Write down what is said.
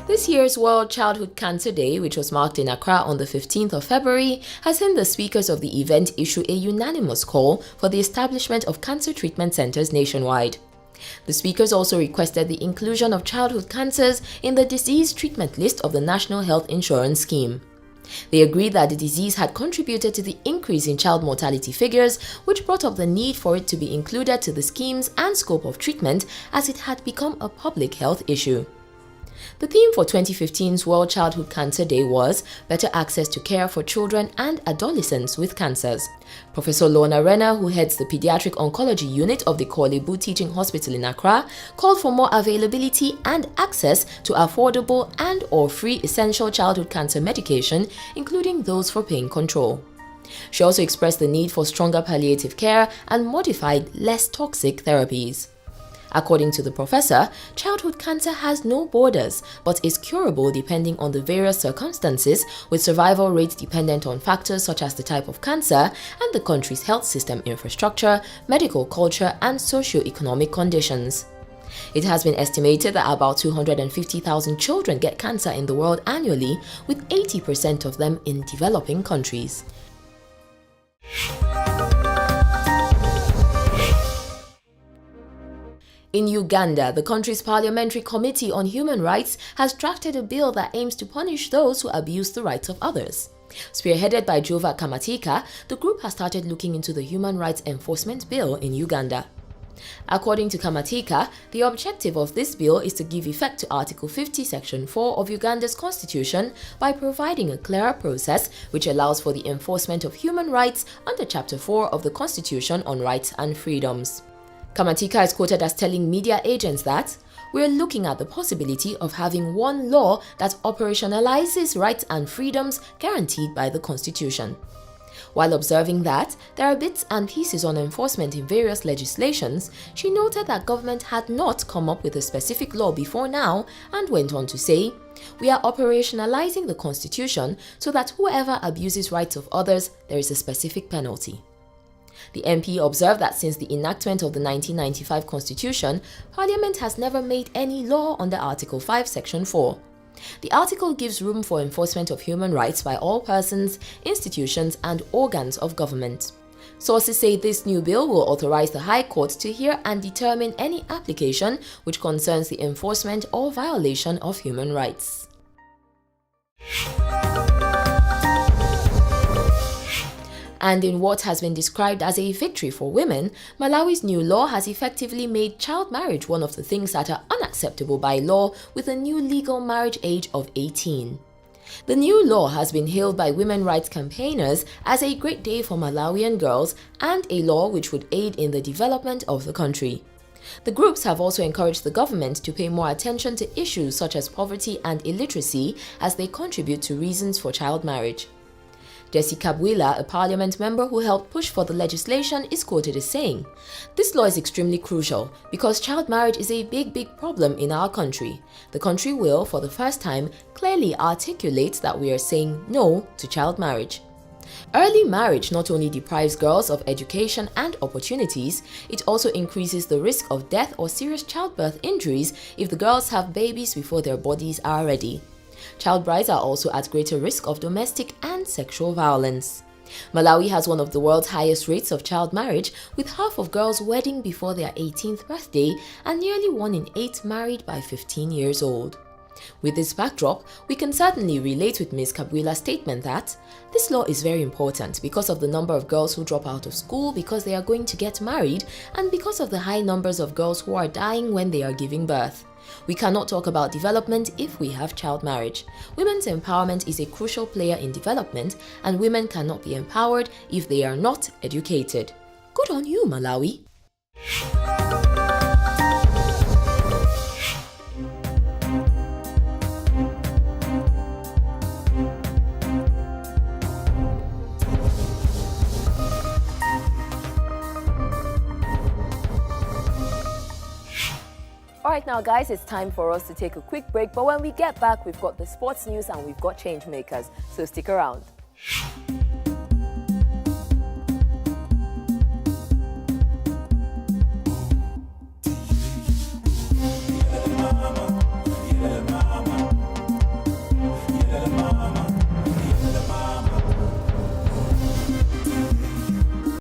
This year's World Childhood Cancer Day, which was marked in Accra on the 15th of February, has seen the speakers of the event issue a unanimous call for the establishment of cancer treatment centers nationwide. The speakers also requested the inclusion of childhood cancers in the disease treatment list of the National Health Insurance Scheme. They agreed that the disease had contributed to the increase in child mortality figures, which brought up the need for it to be included to the schemes and scope of treatment as it had become a public health issue. The theme for 2015's World Childhood Cancer Day was Better Access to Care for Children and Adolescents with Cancers. Professor Lorna Renner, who heads the Pediatric Oncology Unit of the Korle-Bu Teaching Hospital in Accra, called for more availability and access to affordable and/or free essential childhood cancer medication, including those for pain control. She also expressed the need for stronger palliative care and modified, less toxic therapies. According to the professor, childhood cancer has no borders but is curable depending on the various circumstances, with survival rates dependent on factors such as the type of cancer and the country's health system infrastructure, medical culture, and socio-economic conditions. It has been estimated that about 250,000 children get cancer in the world annually, with 80% of them in developing countries. In Uganda, the country's Parliamentary Committee on Human Rights has drafted a bill that aims to punish those who abuse the rights of others. Spearheaded by Jova Kamatika, the group has started looking into the Human Rights Enforcement Bill in Uganda. According to Kamatika, the objective of this bill is to give effect to Article 50, Section 4 of Uganda's constitution by providing a clearer process which allows for the enforcement of human rights under Chapter 4 of the Constitution on Rights and Freedoms. Kamatika is quoted as telling media agents that, "We're looking at the possibility of having one law that operationalizes rights and freedoms guaranteed by the Constitution." While observing that there are bits and pieces on enforcement in various legislations, she noted that government had not come up with a specific law before now and went on to say, "We are operationalizing the Constitution so that whoever abuses rights of others, there is a specific penalty." The MP observed that since the enactment of the 1995 Constitution, Parliament has never made any law under Article 5, Section 4. The article gives room for enforcement of human rights by all persons, institutions, and organs of government. Sources say this new bill will authorize the High Court to hear and determine any application which concerns the enforcement or violation of human rights. And in what has been described as a victory for women, Malawi's new law has effectively made child marriage one of the things that are unacceptable by law, with a new legal marriage age of 18. The new law has been hailed by women rights campaigners as a great day for Malawian girls and a law which would aid in the development of the country. The groups have also encouraged the government to pay more attention to issues such as poverty and illiteracy as they contribute to reasons for child marriage. Jessica Bwila, a parliament member who helped push for the legislation, is quoted as saying, "This law is extremely crucial because child marriage is a big problem in our country. The country will, for the first time, clearly articulate that we are saying no to child marriage." Early marriage not only deprives girls of education and opportunities, it also increases the risk of death or serious childbirth injuries if the girls have babies before their bodies are ready. Child brides are also at greater risk of domestic and sexual violence. Malawi has one of the world's highest rates of child marriage, with half of girls wedding before their 18th birthday and nearly 1 in 8 married by 15 years old. With this backdrop, we can certainly relate with Ms. Kabwila's statement that this law is very important because of the number of girls who drop out of school because they are going to get married and because of the high numbers of girls who are dying when they are giving birth. We cannot talk about development if we have child marriage. Women's empowerment is a crucial player in development, and women cannot be empowered if they are not educated. Good on you, Malawi. Alright now guys, it's time for us to take a quick break, but when we get back, we've got the sports news and we've got change makers, so stick around.